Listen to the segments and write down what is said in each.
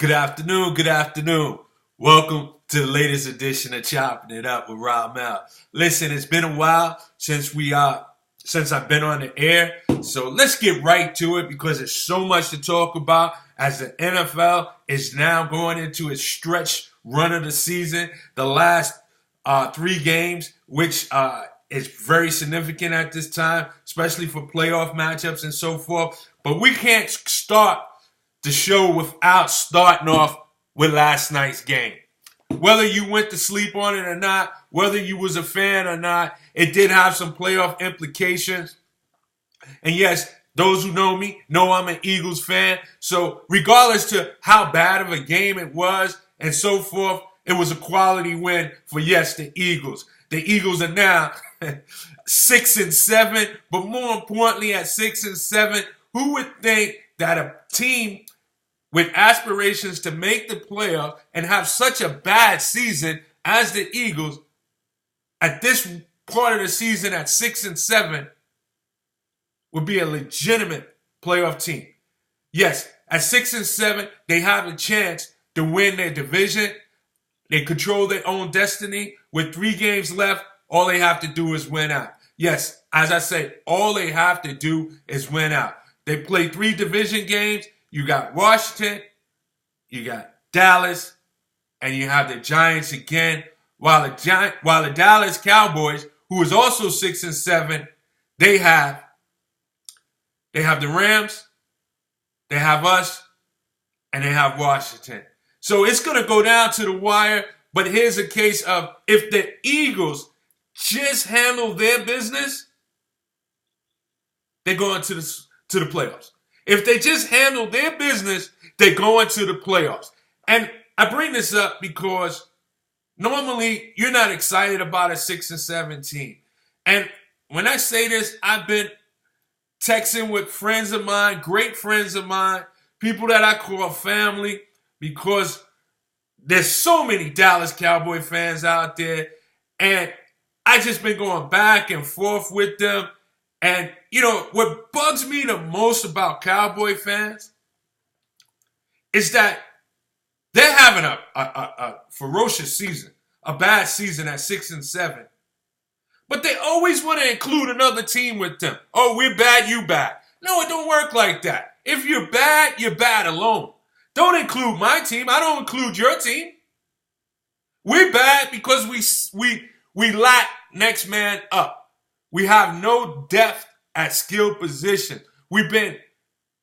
Good afternoon, good afternoon. Welcome to the latest edition of Chopping It Up with Ramel. Listen, it's been a while since I've been on the air, so let's get right to it because there's so much to talk about as the NFL is now going into its stretch run of the season. The last three games, which is very significant at this time, especially for playoff matchups and so forth. But we can't start the show without starting off with last night's game. Whether you went to sleep on it or not, whether you was a fan or not, it did have some playoff implications. And yes, those who know me know I'm an Eagles fan. So regardless to how bad of a game it was and so forth, it was a quality win for, yes, the Eagles. The Eagles are now 6-7, but more importantly at 6-7, who would think that a team with aspirations to make the playoff and have such a bad season as the Eagles at this part of the season at 6-7 would be a legitimate playoff team. Yes, at 6-7, they have a chance to win their division. They control their own destiny. With 3 games left, all they have to do is win out. Yes, as I say, all they have to do is win out. They play 3 division games. You got Washington, you got Dallas, and you have the Giants again. While the Dallas Cowboys, who is also 6-7, they have the Rams, they have us, and they have Washington. So it's going to go down to the wire. But here's a case of if the Eagles just handle their business, they're going to the playoffs. If they just handle their business, they go into the playoffs. And I bring this up because normally you're not excited about a 6-7 team. And when I say this, I've been texting with friends of mine, great friends of mine, people that I call family, because there's so many Dallas Cowboy fans out there. And I just been going back and forth with them. And, you know, what bugs me the most about Cowboy fans is that they're having a ferocious season, a bad season at 6-7. But they always want to include another team with them. Oh, we're bad, you bad. No, it don't work like that. If you're bad alone. Don't include my team. I don't include your team. We're bad because we lack next man up. We have no depth at skill position. We've been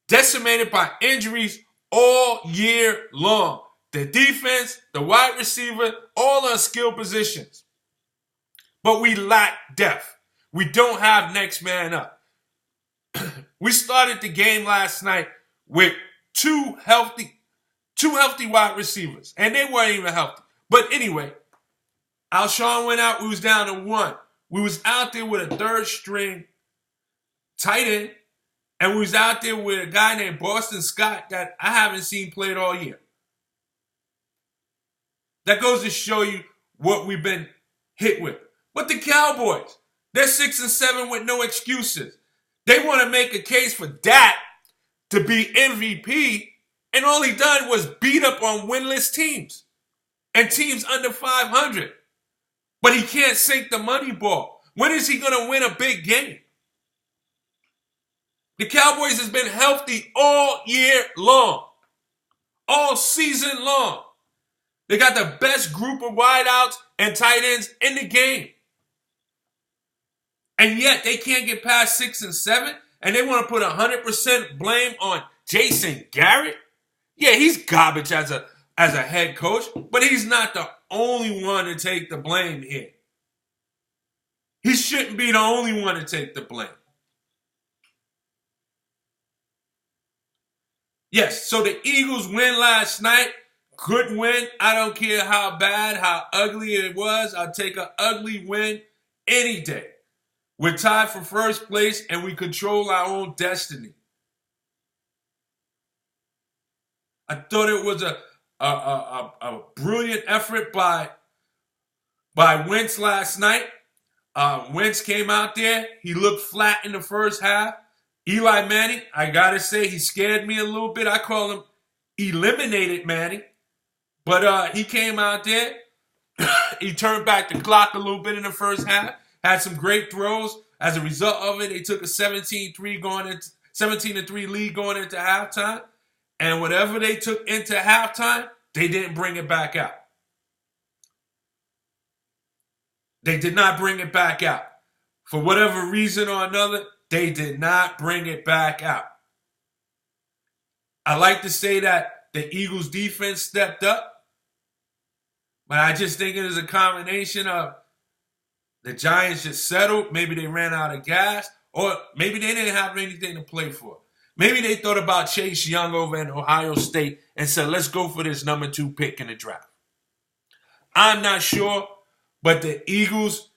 decimated by injuries all year long. The defense, the wide receiver, all our skill positions. But we lack depth. We don't have next man up. We started the game last night with two healthy wide receivers, and they weren't even healthy. But anyway, Alshon went out. We was down to 1. We was out there with a third string tight end, and we was out there with a guy named Boston Scott that I haven't seen played all year. That goes to show you what we've been hit with. But the Cowboys, they're 6-7 with no excuses. They want to make a case for Dak to be MVP, and all he done was beat up on winless teams and teams under 500. But he can't sink the money ball. When is he going to win a big game? The Cowboys has been healthy all year long. All season long. They got the best group of wideouts and tight ends in the game. And yet they can't get past 6-7, and they want to put 100% blame on Jason Garrett? Yeah, he's garbage as a head coach, but he's not the only one to take the blame here. He shouldn't be the only one to take the blame. Yes, so the Eagles win last night. Good win. I don't care how bad, how ugly it was. I'll take an ugly win any day. We're tied for first place, and we control our own destiny. I thought it was a brilliant effort by Wentz last night. Wentz came out there. He looked flat in the first half. Eli Manning, I got to say, he scared me a little bit. I call him eliminated Manning. But he came out there. He turned back the clock a little bit in the first half. Had some great throws. As a result of it, they took a 17-3 lead going into halftime. And whatever they took into halftime, they didn't bring it back out. They did not bring it back out. For whatever reason or another, they did not bring it back out. I like to say that the Eagles defense stepped up, but I just think it is a combination of the Giants just settled. Maybe they ran out of gas, or maybe they didn't have anything to play for. Maybe they thought about Chase Young over in Ohio State and said, let's go for this number 2 pick in the draft. I'm not sure, but the Eagles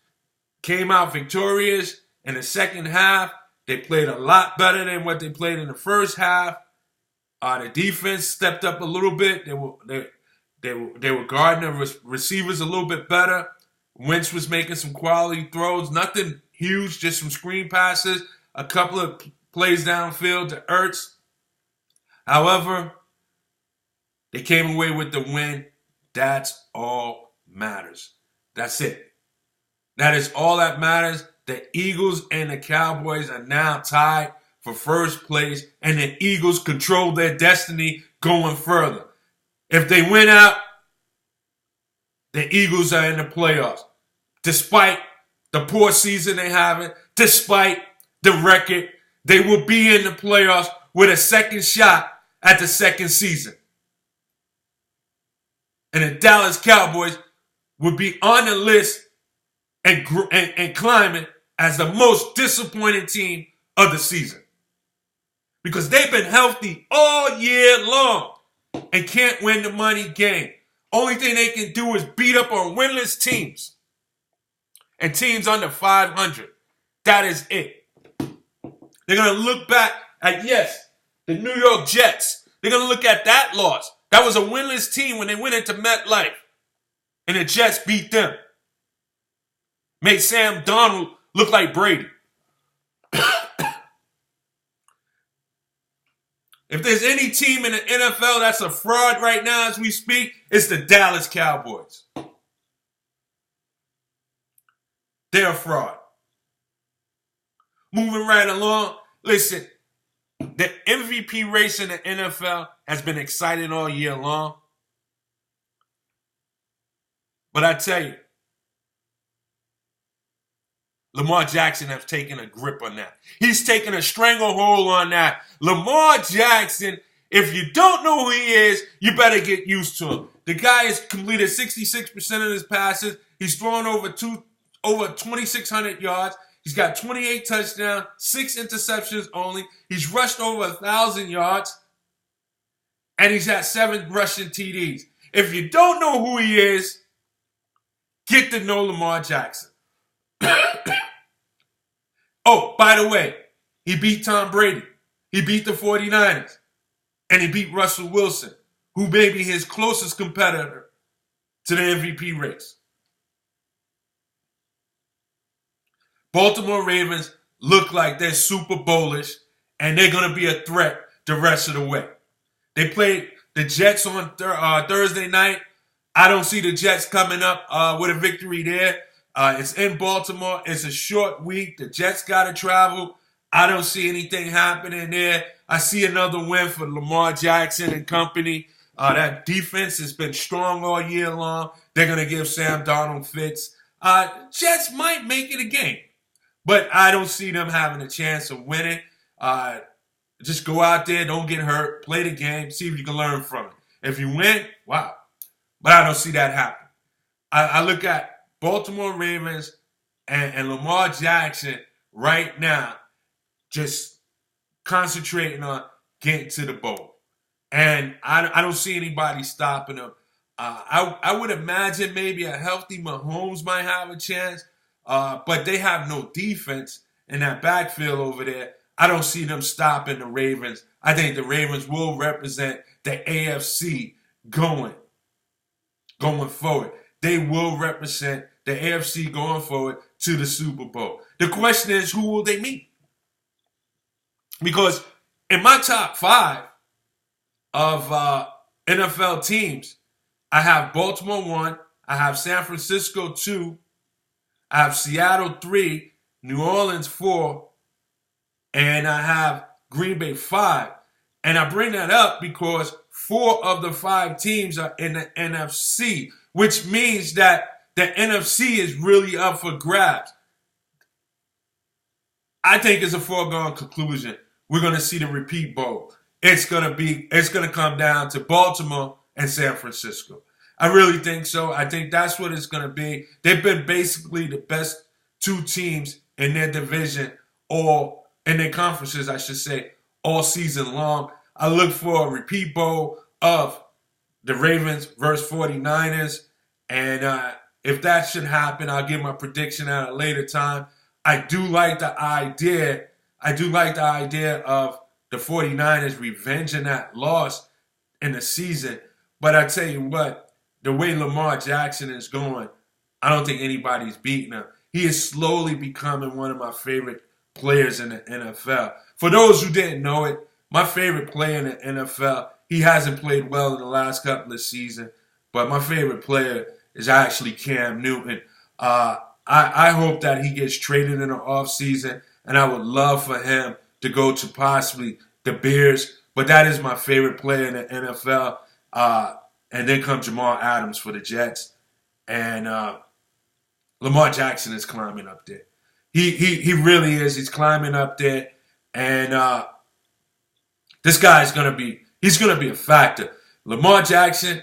came out victorious in the second half. They played a lot better than what they played in the first half. The defense stepped up a little bit. They were guarding the receivers a little bit better. Wentz was making some quality throws. Nothing huge, just some screen passes, a couple of plays downfield to Ertz. However, they came away with the win. That's all matters. That's it. That is all that matters. The Eagles and the Cowboys are now tied for first place, and the Eagles control their destiny going further. If they win out, the Eagles are in the playoffs. Despite the poor season they have, despite the record, they will be in the playoffs with a second shot at the second season. And the Dallas Cowboys would be on the list and climbing as the most disappointing team of the season. Because they've been healthy all year long and can't win the money game. Only thing they can do is beat up on winless teams and teams under 500. That is it. They're going to look back at, yes, the New York Jets. They're going to look at that loss. That was a winless team when they went into MetLife. And the Jets beat them. Made Sam Darnold look like Brady. If there's any team in the NFL that's a fraud right now as we speak, it's the Dallas Cowboys. They're a fraud. Moving right along, listen, the MVP race in the NFL has been exciting all year long. But I tell you, Lamar Jackson has taken a grip on that. He's taken a stranglehold on that. Lamar Jackson, if you don't know who he is, you better get used to him. The guy has completed 66% of his passes. He's thrown over 2,600 yards. He's got 28 touchdowns, 6 interceptions only. He's rushed over 1,000 yards. And he's had 7 rushing TDs. If you don't know who he is, get to know Lamar Jackson. Oh, by the way, he beat Tom Brady. He beat the 49ers. And he beat Russell Wilson, who may be his closest competitor to the MVP race. Baltimore Ravens look like they're Super Bowlish, and they're going to be a threat the rest of the way. They played the Jets on Thursday night. I don't see the Jets coming up with a victory there. It's in Baltimore. It's a short week. The Jets got to travel. I don't see anything happening there. I see another win for Lamar Jackson and company. That defense has been strong all year long. They're going to give Sam Darnold fits. Jets might make it a game, but I don't see them having a chance of winning. Just go out there, don't get hurt, play the game, see if you can learn from it. If you win, wow. But I don't see that happen. I look at Baltimore Ravens and Lamar Jackson right now just concentrating on getting to the bowl. And I don't see anybody stopping them. I would imagine maybe a healthy Mahomes might have a chance, but they have no defense in that backfield over there. I don't see them stopping the Ravens. I think the Ravens will represent the AFC going forward. They will represent the AFC going forward to the Super Bowl. The question is, who will they meet? Because in my top 5, of NFL teams. I have Baltimore 1, I have San Francisco 2, I have Seattle 3, New Orleans 4, and I have Green Bay 5. And I bring that up because 4 of the 5 teams are in the NFC, which means that the NFC is really up for grabs. I think it's a foregone conclusion. We're going to see the repeat bowl. It's going to come down to Baltimore and San Francisco. I really think so. I think that's what it's going to be. They've been basically the best 2 teams in their division, or in their conferences, I should say, all season long. I look for a repeat bowl of the Ravens versus 49ers. And if that should happen, I'll give my prediction at a later time. I do like the idea of the 49ers revenging that loss in the season. But I tell you what, the way Lamar Jackson is going, I don't think anybody's beating him. He is slowly becoming one of my favorite players in the NFL. For those who didn't know it, my favorite player in the NFL, he hasn't played well in the last couple of seasons, but my favorite player is actually Cam Newton. I hope that he gets traded in the offseason, and I would love for him to go to possibly the Bears, but that is my favorite player in the NFL. And then comes Jamal Adams for the Jets. And Lamar Jackson is climbing up there. He really is. He's climbing up there. And this guy is going to be a factor. Lamar Jackson,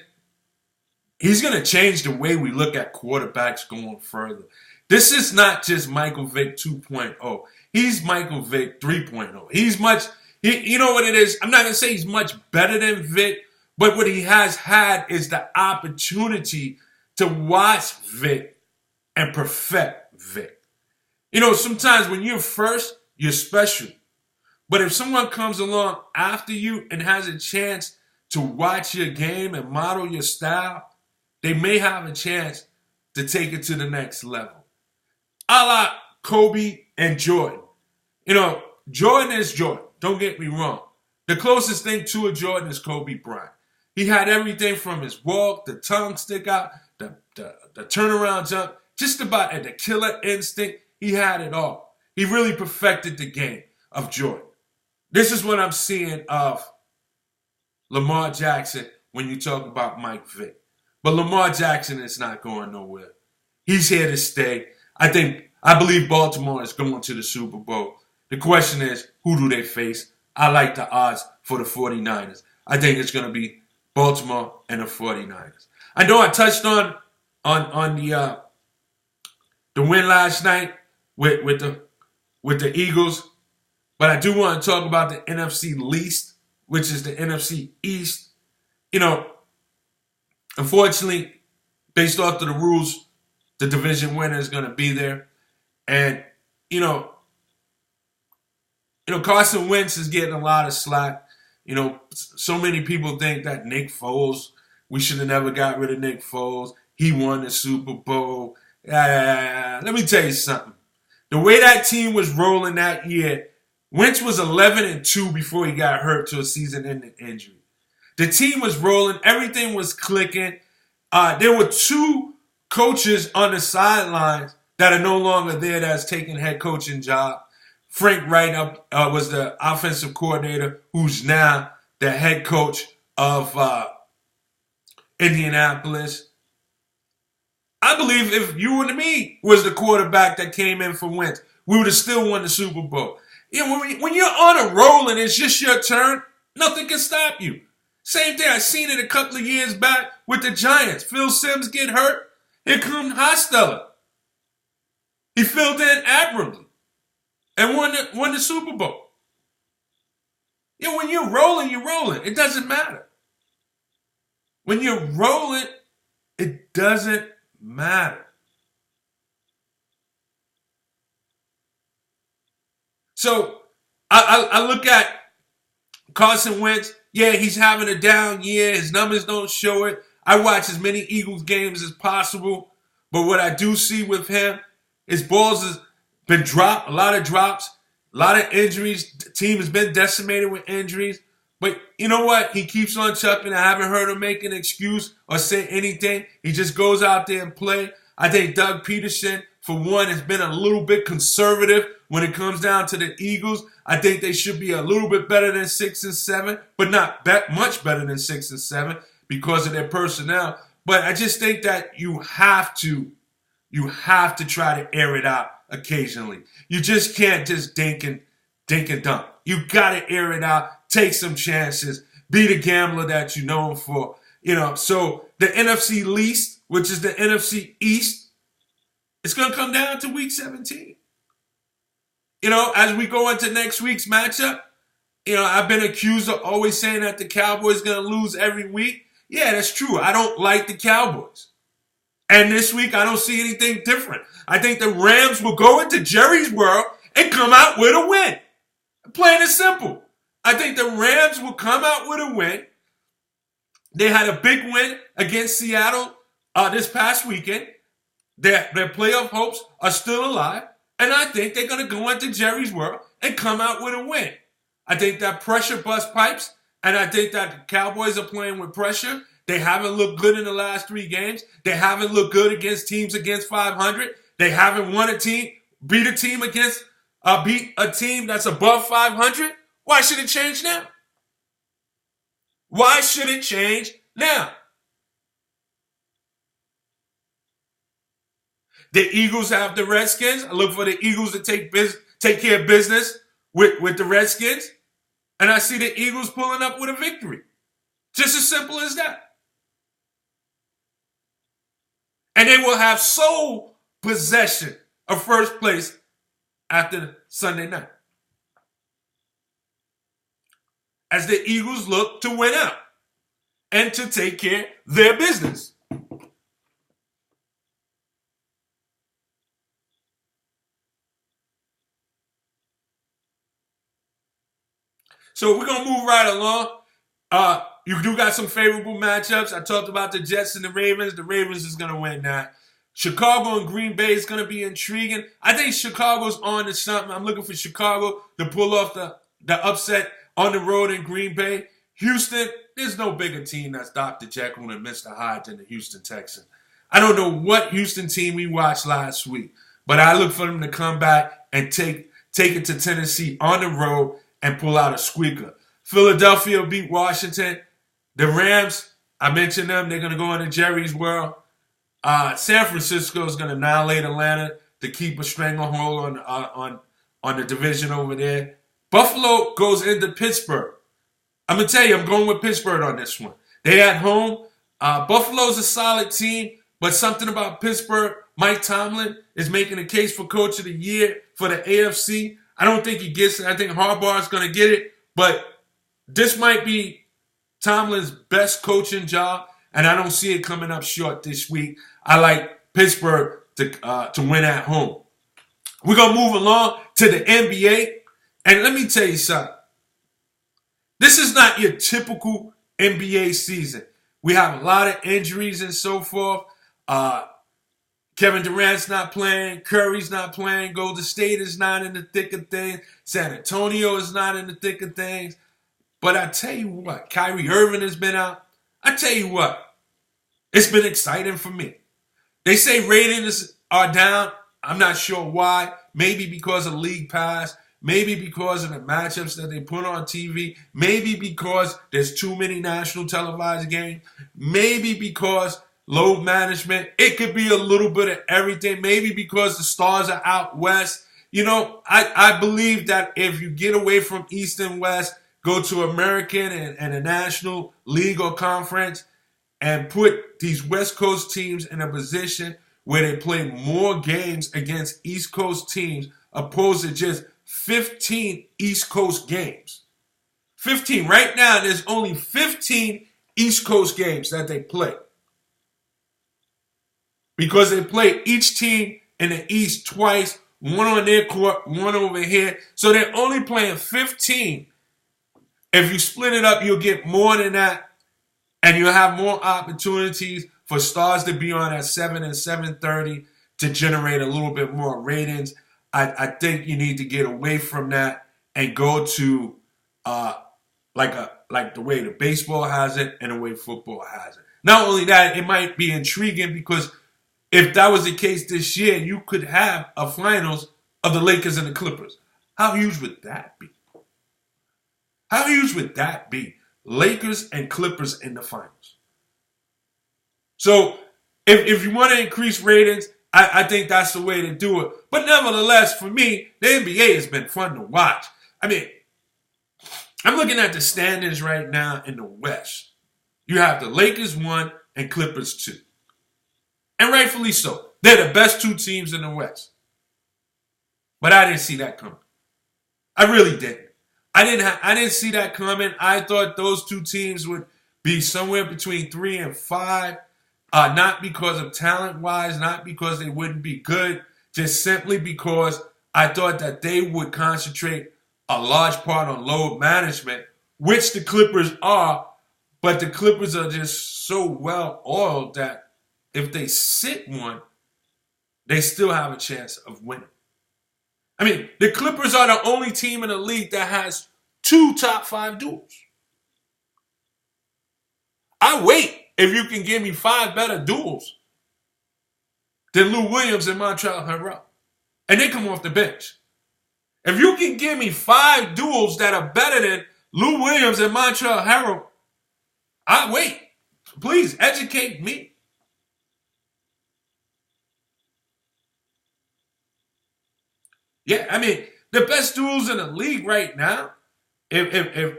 he's going to change the way we look at quarterbacks going further. This is not just Michael Vick 2.0. He's Michael Vick 3.0. You know what it is? I'm not going to say he's much better than Vick, but what he has had is the opportunity to watch Vick and perfect Vick. You know, sometimes when you're first, you're special. But if someone comes along after you and has a chance to watch your game and model your style, they may have a chance to take it to the next level. A la Kobe and Jordan. You know, Jordan is Jordan. Don't get me wrong. The closest thing to a Jordan is Kobe Bryant. He had everything from his walk, the tongue stick out, the turnaround jump, just about at the killer instinct. He had it all. He really perfected the game of Jordan. This is what I'm seeing of Lamar Jackson when you talk about Mike Vick. But Lamar Jackson is not going nowhere. He's here to stay. I believe Baltimore is going to the Super Bowl. The question is, who do they face? I like the odds for the 49ers. I think it's going to be Baltimore and the 49ers. I know I touched on the win last night with the Eagles, but I do want to talk about the NFC least, which is the NFC East. You know, unfortunately, based off of the rules, the division winner is going to be there. And, you know, Carson Wentz is getting a lot of slack. You know, so many people think that Nick Foles, we should have never got rid of Nick Foles. He won the Super Bowl. Let me tell you something. The way that team was rolling that year, Wentz was 11-2 before he got hurt to a season-ending injury. The team was rolling. Everything was clicking. There were 2 coaches on the sidelines that are no longer there that's taking head coaching job. Frank Wright was the offensive coordinator, who's now the head coach of Indianapolis. I believe if you and me was the quarterback that came in for Wentz, we would have still won the Super Bowl. You know, when you're on a roll and it's just your turn, nothing can stop you. Same thing, I seen it a couple of years back with the Giants. Phil Simms get hurt. Here comes Hostetler. He filled in admirably and won the Super Bowl. You know, when you're rolling, you're rolling. It doesn't matter. When you're rolling, it doesn't matter. So I look at Carson Wentz. Yeah, he's having a down year. His numbers don't show it. I watch as many Eagles games as possible. But what I do see with him, his balls has been dropped, a lot of drops, a lot of injuries. The team has been decimated with injuries. But you know what? He keeps on chucking. I haven't heard him make an excuse or say anything. He just goes out there and play. I think Doug Peterson, for one, has been a little bit conservative when it comes down to the Eagles. I think they should be a little bit better than 6-7, but not much better than 6-7 because of their personnel. But I just think that you have to try to air it out occasionally. You just can't just dink and dunk. You got to air it out, take some chances, be the gambler that you know him for. So the NFC least, which is the NFC East, it's going to come down to week 17. As we go into next week's matchup, I've been accused of always saying that the Cowboys are going to lose every week. Yeah, that's true. I don't like the Cowboys. And this week, I don't see anything different. I think the Rams will go into Jerry's world and come out with a win. Plain and simple. I think the Rams will come out with a win. They had a big win against Seattle this past weekend. Their playoff hopes are still alive. And I think they're going to go into Jerry's world and come out with a win. I think that pressure bust pipes. And I think that the Cowboys are playing with pressure. They haven't looked good in the last 3 games. They haven't looked good against teams against 500. They haven't beat a team that's above 500. Why should it change now? Why should it change now? The Eagles have the Redskins. I look for the Eagles to take care of business with the Redskins. And I see the Eagles pulling up with a victory. Just as simple as that. And they will have sole possession of first place after Sunday night. As the Eagles look to win out and to take care of their business. So we're going to move right along. You do got some favorable matchups. I talked about the Jets and the Ravens. The Ravens is going to win that. Chicago and Green Bay is going to be intriguing. I think Chicago's on to something. I'm looking for Chicago to pull off the upset on the road in Green Bay. Houston, there's no bigger team that's Dr. Jekyll and Mr. Hyde than the Houston Texans. I don't know what Houston team we watched last week, but I look for them to come back and take it to Tennessee on the road and pull out a squeaker. Philadelphia beat Washington. The Rams, I mentioned them. They're going to go into Jerry's world. San Francisco is going to annihilate Atlanta to keep a stranglehold on the division over there. Buffalo goes into Pittsburgh. I'm going to tell you, I'm going with Pittsburgh on this one. They at home. Buffalo's a solid team, but something about Pittsburgh, Mike Tomlin is making a case for Coach of the Year for the AFC. I don't think he gets it. I think Harbaugh's going to get it, but this might be Tomlin's best coaching job, and I don't see it coming up short this week. I like Pittsburgh to win at home. We're going to move along to the NBA, and let me tell you something. This is not your typical NBA season. We have a lot of injuries and so forth. Kevin Durant's not playing. Curry's not playing. Golden State is not in the thick of things. San Antonio is not in the thick of things. But I tell you what, Kyrie Irving has been out. I tell you what, it's been exciting for me. They say ratings are down. I'm not sure why. Maybe because of League Pass. Maybe because of the matchups that they put on TV. Maybe because there's too many national televised games. Maybe because load management. It could be a little bit of everything. Maybe because the stars are out west. I believe that if you get away from East and West, go to American and a National League or Conference and put these West Coast teams in a position where they play more games against East Coast teams opposed to just 15 East Coast games. 15. Right now, there's only 15 East Coast games that they play. Because they play each team in the East twice, one on their court, one over here. So they're only playing 15. If you split it up, you'll get more than that. And you'll have more opportunities for stars to be on at 7 and 7:30 to generate a little bit more ratings. I think you need to get away from that and go to like like the way the baseball has it and the way football has it. Not only that, it might be intriguing because if that was the case this year, you could have a finals of the Lakers and the Clippers. How huge would that be? How huge would that be? Lakers and Clippers in the finals. So if you want to increase ratings, I think that's the way to do it. But nevertheless, for me, the NBA has been fun to watch. I mean, I'm looking at the standings right now in the West. You have the Lakers 1 and Clippers 2. And rightfully so. They're the best two teams in the West. But I didn't see that coming. I really didn't. I didn't see that coming. I thought those two teams would be somewhere between 3 and 5. Not because of talent-wise, not because they wouldn't be good, just simply because I thought that they would concentrate a large part on load management, which the Clippers are, but the Clippers are just so well-oiled that if they sit one, they still have a chance of winning. I mean, the Clippers are the only team in the league that has 2 top 5 duels. I wait if you can give me 5 better duels than Lou Williams and Montrezl Harrell. And they come off the bench. If you can give me 5 duels that are better than Lou Williams and Montrezl Harrell, I wait. Please educate me. Yeah, I mean, the best duels in the league right now if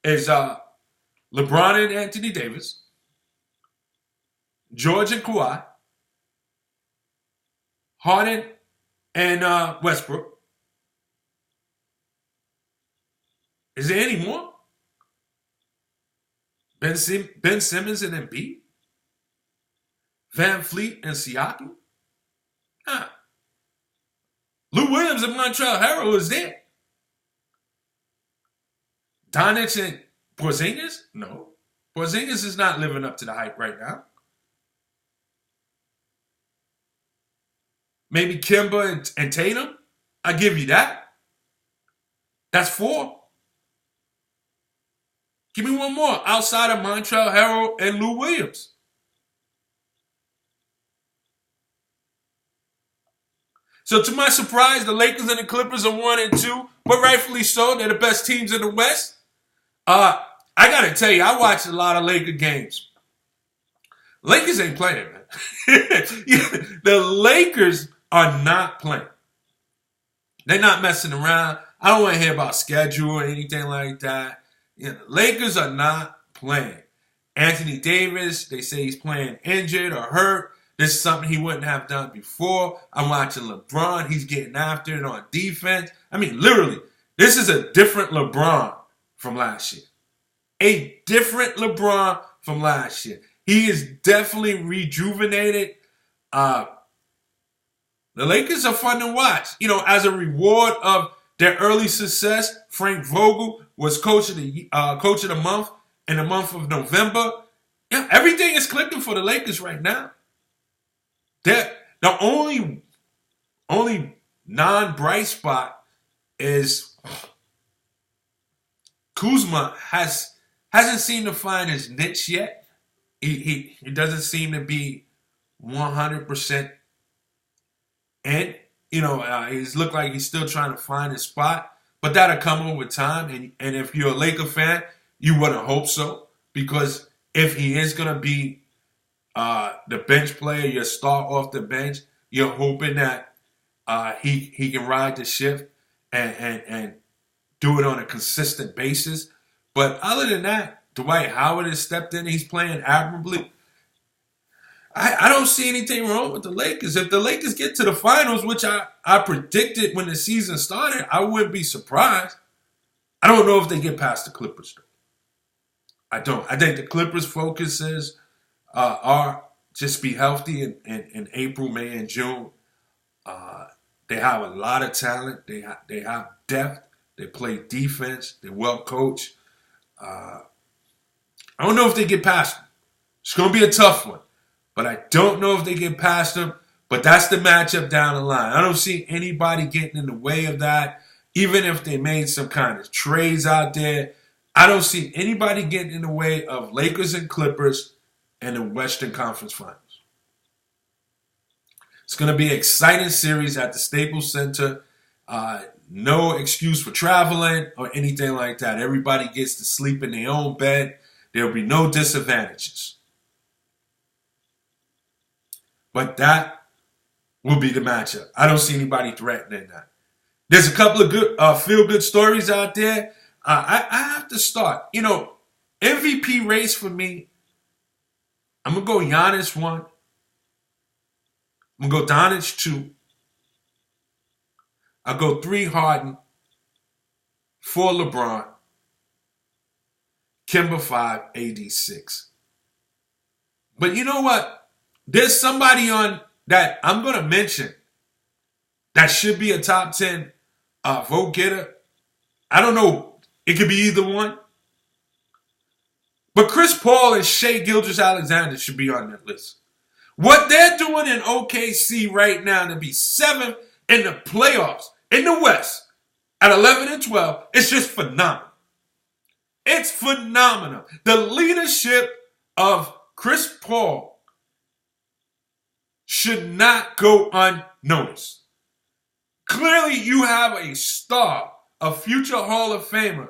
is LeBron and Anthony Davis, George and Kawhi, Harden and Westbrook. Is there any more? Ben Simmons and Embiid? Van Fleet and Siakam? Nah. Lou Williams and Montrezl Harrell is there. Doncic and Porzingis? No. Porzingis is not living up to the hype right now. Maybe Kimba and Tatum? I give you that. That's 4. Give me one more outside of Montrezl Harrell and Lou Williams. So to my surprise, the Lakers and the Clippers are 1 and 2, but rightfully so. They're the best teams in the West. I got to tell you, I watched a lot of Laker games. Lakers ain't playing, man. The Lakers are not playing. They're not messing around. I don't want to hear about schedule or anything like that. The Lakers are not playing. Anthony Davis, they say he's playing injured or hurt. This is something he wouldn't have done before. I'm watching LeBron. He's getting after it on defense. I mean, literally, this is a different LeBron from last year. A different LeBron from last year. He is definitely rejuvenated. The Lakers are fun to watch. As a reward of their early success, Frank Vogel was coach of the month in the month of November. Yeah, everything is clicking for the Lakers right now. The only non-bright spot is Kuzma hasn't seemed to find his niche yet. He doesn't seem to be 100% in. He's looked like he's still trying to find his spot, but that'll come over time. And if you're a Laker fan, you wouldn't hope so, because if he is gonna be the bench player, you start off the bench, you're hoping that he can ride the ship and do it on a consistent basis. But other than that, Dwight Howard has stepped in. He's playing admirably. I don't see anything wrong with the Lakers. If the Lakers get to the finals, which I predicted when the season started, I wouldn't be surprised. I don't know if they get past the Clippers, though. I don't. I think the Clippers' focuses are just be healthy in April, May, and June. They have a lot of talent. They have depth. They play defense. They're well coached. I don't know if they get past them. It's going to be a tough one. But I don't know if they get past them. But that's the matchup down the line. I don't see anybody getting in the way of that. Even if they made some kind of trades out there, I don't see anybody getting in the way of Lakers and Clippers in the Western Conference Finals. It's going to be an exciting series at the Staples Center. No excuse for traveling or anything like that. Everybody gets to sleep in their own bed. There will be no disadvantages. But that will be the matchup. I don't see anybody threatening that. There's a couple of good feel-good stories out there. I have to start. MVP race for me, I'm going to go Giannis 1. I'm going to go Doncic 2. I'll go 3 Harden, 4 LeBron, Kemba 5, AD 6. But you know what? There's somebody on that I'm going to mention that should be a top 10 vote getter. I don't know. It could be either one. But Chris Paul and Shai Gilgeous-Alexander should be on that list. What they're doing in OKC right now to be 7th in the playoffs in the West at 11 and 12 is just phenomenal. It's phenomenal. The leadership of Chris Paul should not go unnoticed. Clearly, you have a star, a future Hall of Famer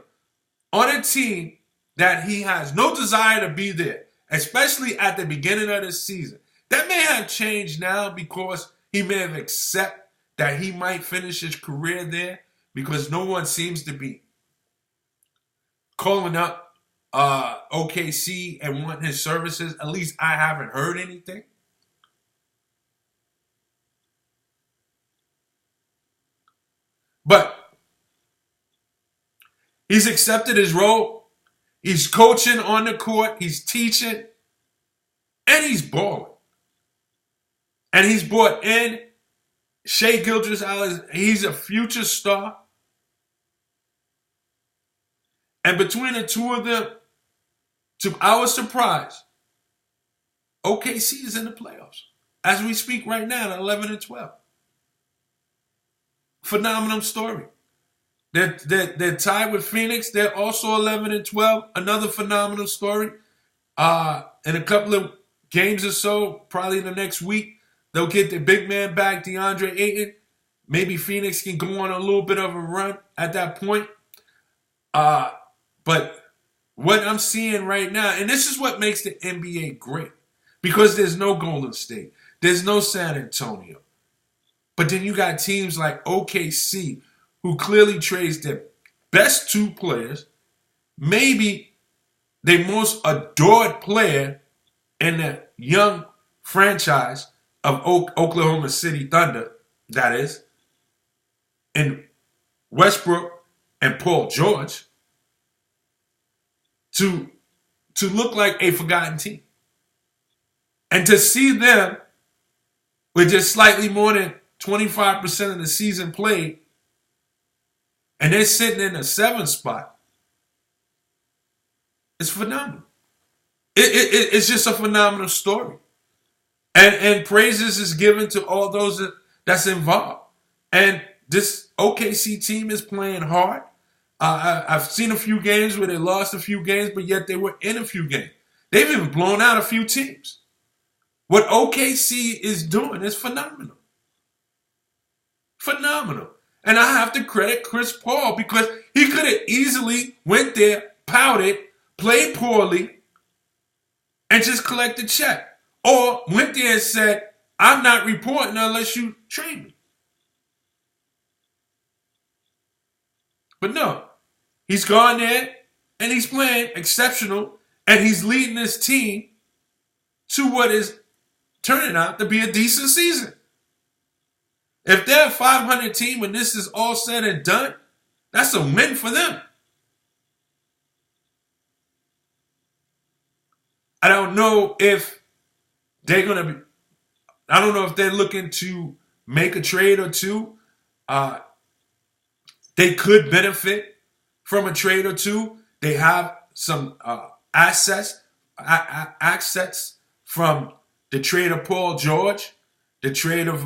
on a team that he has no desire to be there, especially at the beginning of the season. That may have changed now because he may have accepted that he might finish his career there because no one seems to be calling up OKC and wanting his services. At least I haven't heard anything. But he's accepted his role. He's coaching on the court. He's teaching. And he's balling. And he's brought in Shai Gilgeous-Alexander. He's a future star. And between the two of them, to our surprise, OKC is in the playoffs. As we speak right now at 11 and 12. Phenomenal story. They're tied with Phoenix. They're also 11 and 12. Another phenomenal story. In a couple of games or so, probably in the next week, they'll get their big man back, DeAndre Ayton. Maybe Phoenix can go on a little bit of a run at that point. But what I'm seeing right now, and this is what makes the NBA great, because there's no Golden State. There's no San Antonio. But then you got teams like OKC, who clearly trades their best 2 players, maybe their most adored player in the young franchise of Oklahoma City Thunder, that is, in Westbrook and Paul George, to look like a forgotten team. And to see them with just slightly more than 25% of the season played, and they're sitting in the 7th spot, it's phenomenal. It's just a phenomenal story. And praises is given to all those that's involved. And this OKC team is playing hard. I've seen a few games where they lost a few games, but yet they were in a few games. They've even blown out a few teams. What OKC is doing is phenomenal. Phenomenal. And I have to credit Chris Paul because he could have easily went there, pouted, played poorly, and just collected a check. Or went there and said, I'm not reporting unless you trade me. But no, he's gone there and he's playing exceptional and he's leading this team to what is turning out to be a decent season. If they're a 500 team when this is all said and done, that's a win for them. I don't know if they're going to be, I don't know if they're looking to make a trade or two. They could benefit from a trade or two. They have some assets from the trade of Paul George, the trade of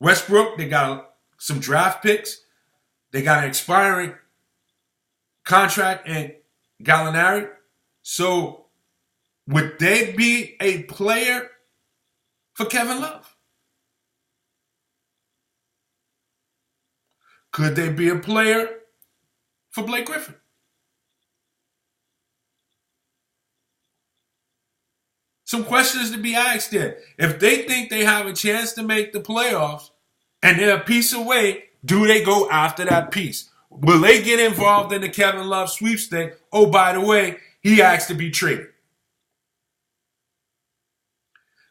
Westbrook. They got some draft picks. They got an expiring contract and Gallinari. So would they be a player for Kevin Love? Could they be a player for Blake Griffin? Some questions to be asked there. If they think they have a chance to make the playoffs and they're a piece away, do they go after that piece? Will they get involved in the Kevin Love sweepstake? Oh, by the way, he asked to be traded.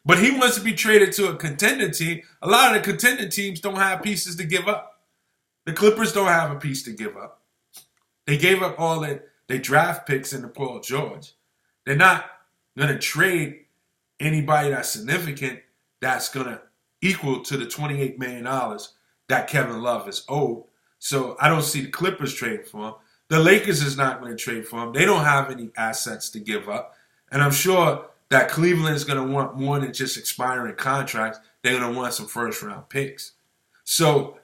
But he wants to be traded to a contender team. A lot of the contender teams don't have pieces to give up. The Clippers don't have a piece to give up. They gave up all their draft picks into Paul George. They're not going to trade anybody that's significant that's going to equal to the $28 million that Kevin Love is owed. So I don't see the Clippers trading for him. The Lakers is not going to trade for him. They don't have any assets to give up. And I'm sure that Cleveland is going to want more than just expiring contracts. They're going to want some first-round picks. So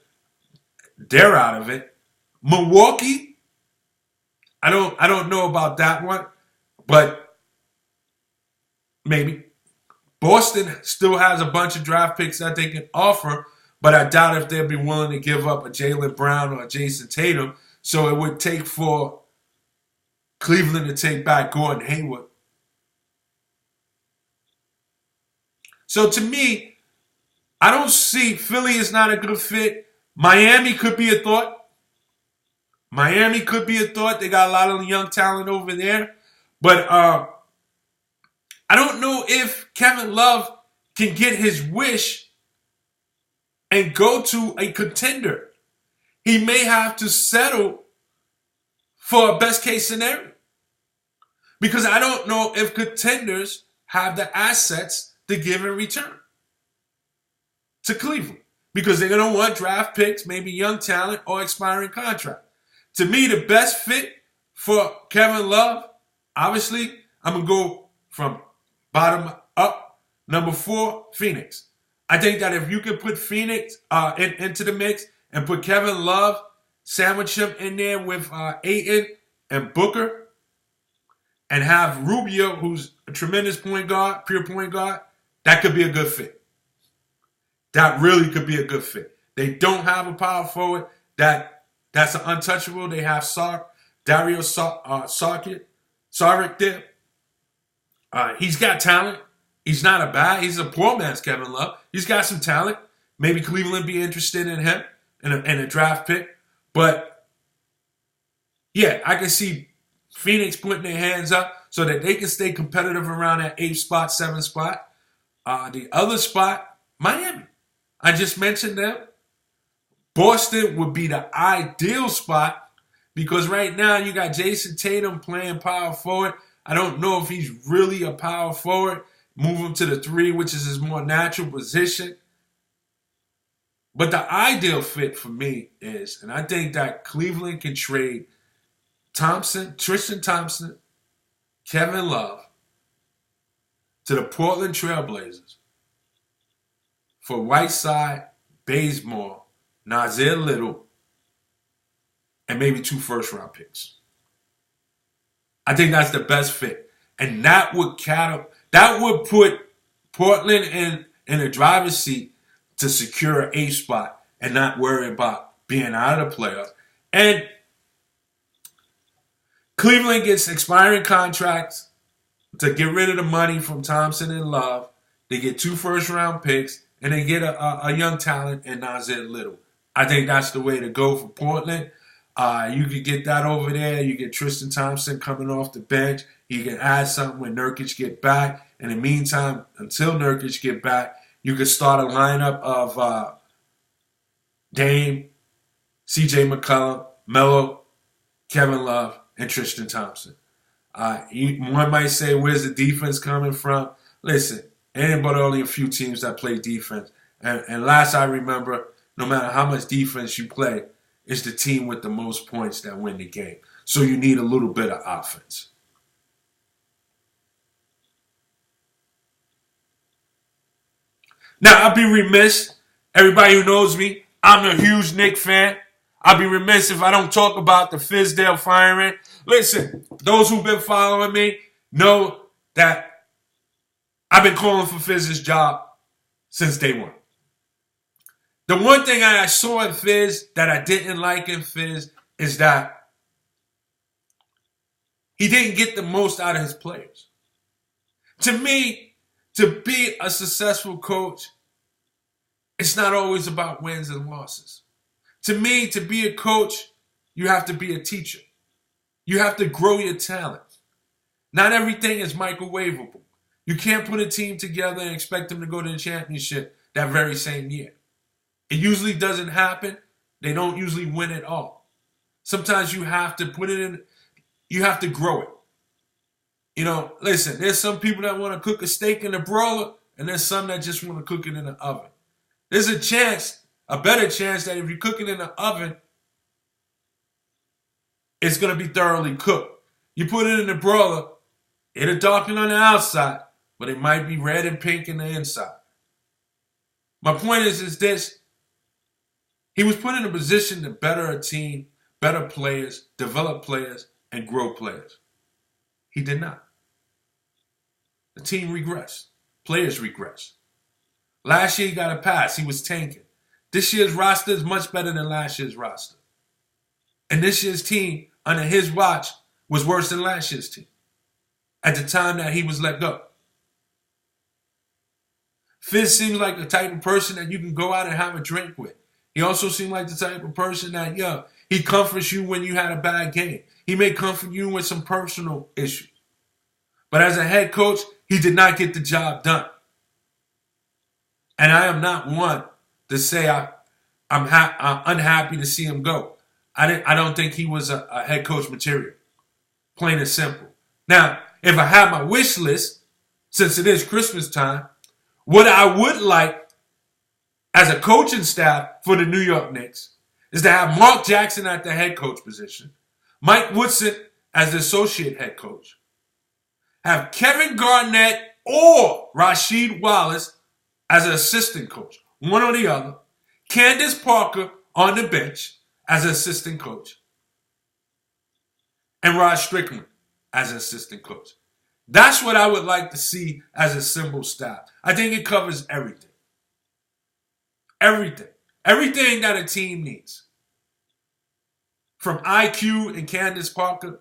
they're out of it. Milwaukee, I don't know about that one, but maybe. Boston still has a bunch of draft picks that they can offer, but I doubt if they'll be willing to give up a Jaylen Brown or a Jason Tatum. So it would take for Cleveland to take back Gordon Hayward. So to me, I don't see Philly is not a good fit. Miami could be a thought. Miami could be a thought. They got a lot of young talent over there. But I don't know if Kevin Love can get his wish and go to a contender. He may have to settle for a best case scenario. Because I don't know if contenders have the assets to give in return to Cleveland. Because they're going to want draft picks, maybe young talent, or expiring contract. To me, the best fit for Kevin Love, obviously, I'm going to go from bottom up. Number 4, Phoenix. I think that if you can put Phoenix into the mix and put Kevin Love, sandwich him in there with Ayton and Booker, and have Rubio, who's a tremendous point guard, pure point guard, that could be a good fit. That really could be a good fit. They don't have a power forward that's an untouchable. They have Dario Saric there. He's got talent. He's not a bad. He's a poor man's Kevin Love. He's got some talent. Maybe Cleveland be interested in him in a draft pick. But yeah, I can see Phoenix putting their hands up so that they can stay competitive around that 8th spot, 7th spot. The other spot, Miami. I just mentioned them. Boston would be the ideal spot because right now you got Jason Tatum playing power forward. I don't know if he's really a power forward. Move him to the 3, which is his more natural position. But the ideal fit for me is, and I think that Cleveland can trade Tristan Thompson, Kevin Love to the Portland Trailblazers for Whiteside, Bazemore, Nasir Little, and maybe 2 first-round picks. I think that's the best fit. And that would put Portland in the driver's seat to secure an 8th spot and not worry about being out of the playoffs. And Cleveland gets expiring contracts to get rid of the money from Thompson and Love. They get 2 first-round picks, and they get a young talent in Nasir Little. I think that's the way to go for Portland. You could get that over there. You get Tristan Thompson coming off the bench. You can add something when Nurkic get back. In the meantime, until Nurkic get back, you could start a lineup of Dame, C.J. McCollum, Melo, Kevin Love, and Tristan Thompson. One might say, where's the defense coming from? Listen, ain't but only a few teams that play defense. And last I remember, no matter how much defense you play, it's the team with the most points that win the game. So you need a little bit of offense. Now, I'll be remiss. Everybody who knows me, I'm a huge Knicks fan. I'll be remiss if I don't talk about the Fizdale firing. Listen, those who've been following me know that I've been calling for Fizz's job since day one. The one thing I saw in Fizz that I didn't like in Fizz is that he didn't get the most out of his players. To me, to be a successful coach, it's not always about wins and losses. To me, to be a coach, you have to be a teacher. You have to grow your talent. Not everything is microwavable. You can't put a team together and expect them to go to the championship that very same year. It usually doesn't happen. They don't usually win at all. Sometimes you have to put it in, you have to grow it. You know, listen, there's some people that want to cook a steak in a broiler, and there's some that just want to cook it in an oven. There's a chance, a better chance, that if you cook it in an oven, it's going to be thoroughly cooked. You put it in the broiler, it'll darken on the outside, but it might be red and pink in the inside. My point is this. He was put in a position to better a team, better players, develop players, and grow players. He did not. The team regressed. Players regressed. Last year he got a pass. He was tanking. This year's roster is much better than last year's roster. And this year's team, under his watch, was worse than last year's team at the time that he was let go. Fizz seems like the type of person that you can go out and have a drink with. He also seemed like the type of person that, he comforts you when you had a bad game. He may comfort you with some personal issues. But as a head coach, he did not get the job done. And I am not one to say I'm unhappy to see him go. I don't think he was a head coach material. Plain and simple. Now, if I had my wish list, since it is Christmas time, what I would like as a coaching staff for the New York Knicks is to have Mark Jackson at the head coach position, Mike Woodson as the associate head coach, have Kevin Garnett or Rasheed Wallace as an assistant coach, one or the other, Candace Parker on the bench as an assistant coach, and Rod Strickland as an assistant coach. That's what I would like to see as a simple staff. I think it covers everything. Everything. Everything that a team needs. From IQ and Candace Parker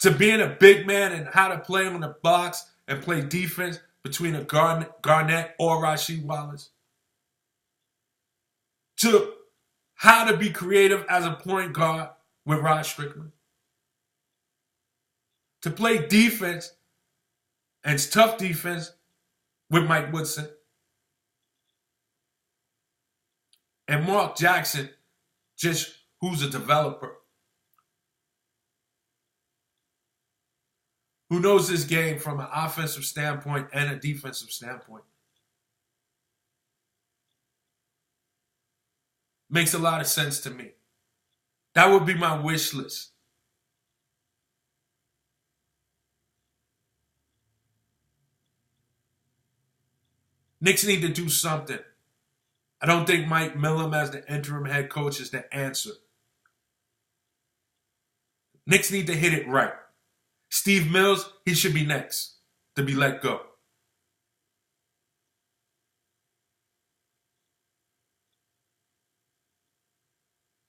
to being a big man and how to play on the box and play defense between a Garnett or Rasheed Wallace, to how to be creative as a point guard with Rod Strickland, to play defense and tough defense with Mike Woodson, and Mark Jackson, just who's a developer, who knows this game from an offensive standpoint and a defensive standpoint. Makes a lot of sense to me. That would be my wish list. Knicks need to do something. I don't think Mike Millam as the interim head coach is the answer. Knicks need to hit it right. Steve Mills, he should be next to be let go.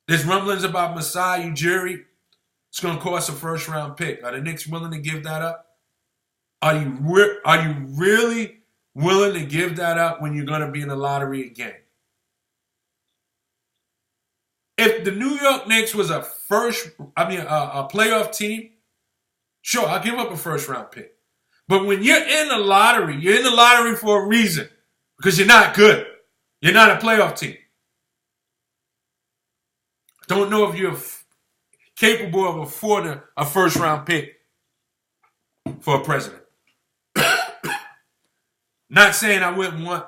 There's rumblings about Masai Ujiri. It's going to cost a first-round pick. Are the Knicks willing to give that up? Are you really willing to give that up when you're going to be in the lottery again? If the New York Knicks was a playoff team, sure, I'll give up a first-round pick. But when you're in the lottery for a reason, because you're not good. You're not a playoff team. Don't know if you're capable of affording a first-round pick for a president. Not saying I wouldn't want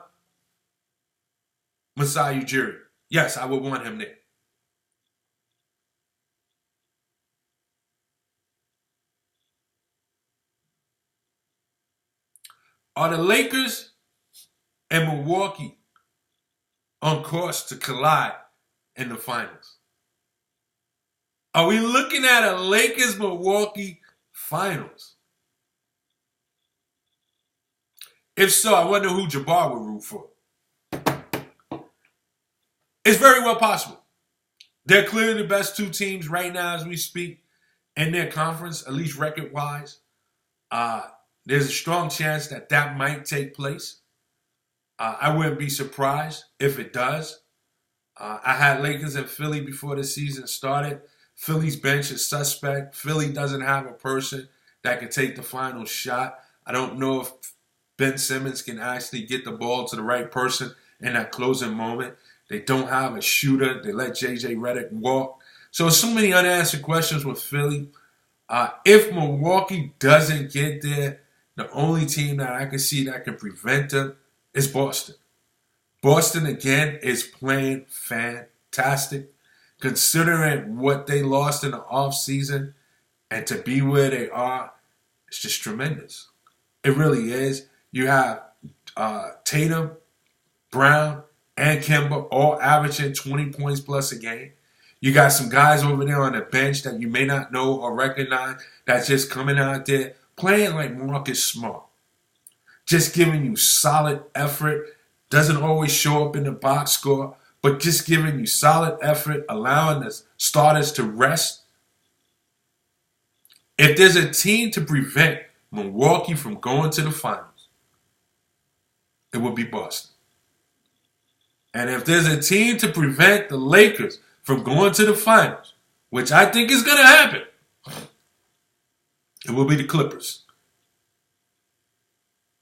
Masai Ujiri. Yes, I would want him there. Are the Lakers and Milwaukee on course to collide in the finals? Are we looking at a Lakers-Milwaukee finals? If so, I wonder who Jabbar would root for. It's very well possible. They're clearly the best two teams right now as we speak in their conference, at least record-wise. There's a strong chance that that might take place. I wouldn't be surprised if it does. I had Lakers and Philly before the season started. Philly's bench is suspect. Philly doesn't have a person that can take the final shot. I don't know if Ben Simmons can actually get the ball to the right person in that closing moment. They don't have a shooter. They let J.J. Redick walk. So many unanswered questions with Philly. If Milwaukee doesn't get there, the only team that I can see that can prevent them is Boston. Boston, again, is playing fantastic. Considering what they lost in the offseason and to be where they are, it's just tremendous. It really is. You have Tatum, Brown, and Kemba all averaging 20 points plus a game. You got some guys over there on the bench that you may not know or recognize that's just coming out there playing like Marcus Smart. Just giving you solid effort. Doesn't always show up in the box score, but just giving you solid effort, allowing the starters to rest. If there's a team to prevent Milwaukee from going to the finals, it would be Boston. And if there's a team to prevent the Lakers from going to the finals, which I think is going to happen, it will be the Clippers.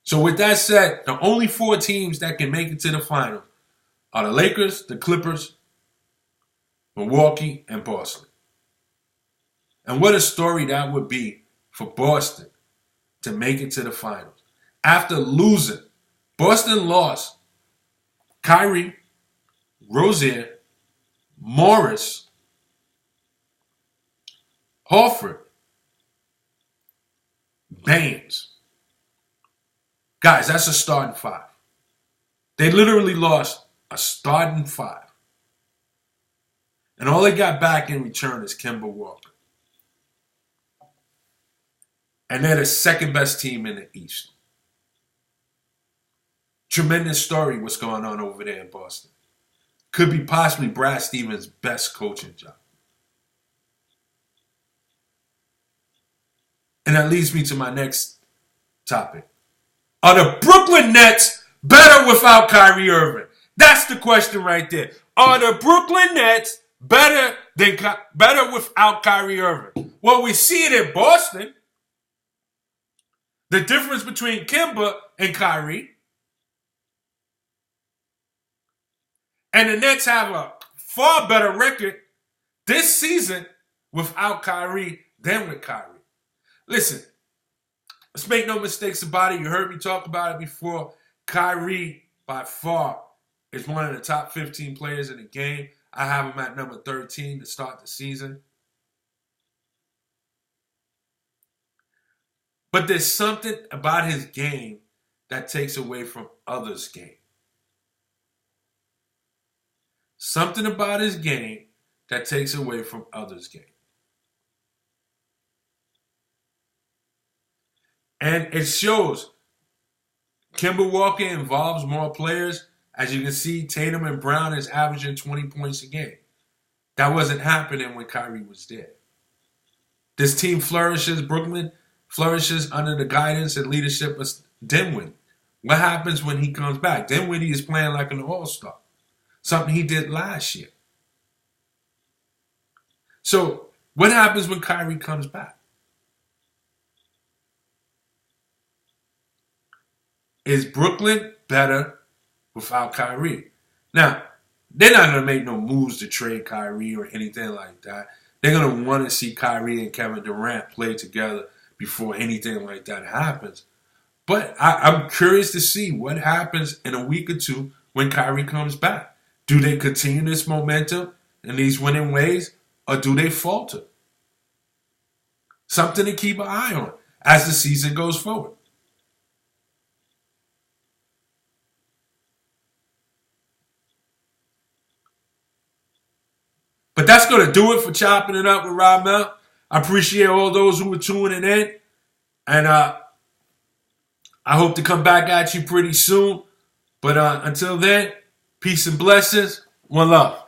So with that said, the only four teams that can make it to the finals are the Lakers, the Clippers, Milwaukee, and Boston. And what a story that would be for Boston to make it to the finals. After losing, Boston lost Kyrie, Rozier, Morris, Horford, Baines. Guys, that's a starting five. They literally lost a starting five. And all they got back in return is Kemba Walker. And they're the second best team in the East. Tremendous story what's going on over there in Boston. Could be possibly Brad Stevens' best coaching job. And that leads me to my next topic. Are the Brooklyn Nets better without Kyrie Irving? That's the question right there. Are the Brooklyn Nets better without Kyrie Irving? Well, we see it in Boston. The difference between Kemba and Kyrie. And the Nets have a far better record this season without Kyrie than with Kyrie. Listen, let's make no mistakes about it. You heard me talk about it before. Kyrie, by far, is one of the top 15 players in the game. I have him at number 13 to start the season. But there's something about his game that takes away from others' game. Something about his game that takes away from others' game. And it shows. Kemba Walker involves more players. As you can see, Tatum and Brown is averaging 20 points a game. That wasn't happening when Kyrie was there. This team flourishes, Brooklyn flourishes under the guidance and leadership of Dinwiddie. What happens when he comes back? Dinwiddie is playing like an all-star. Something he did last year. So, what happens when Kyrie comes back? Is Brooklyn better without Kyrie? Now, they're not going to make no moves to trade Kyrie or anything like that. They're going to want to see Kyrie and Kevin Durant play together before anything like that happens. But I'm curious to see what happens in a week or two when Kyrie comes back. Do they continue this momentum and these winning ways, or do they falter? Something to keep an eye on as the season goes forward. But that's going to do it for Chopping It Up with Ramel. I appreciate all those who were tuning in. And I hope to come back at you pretty soon. But until then, peace and blessings. One love.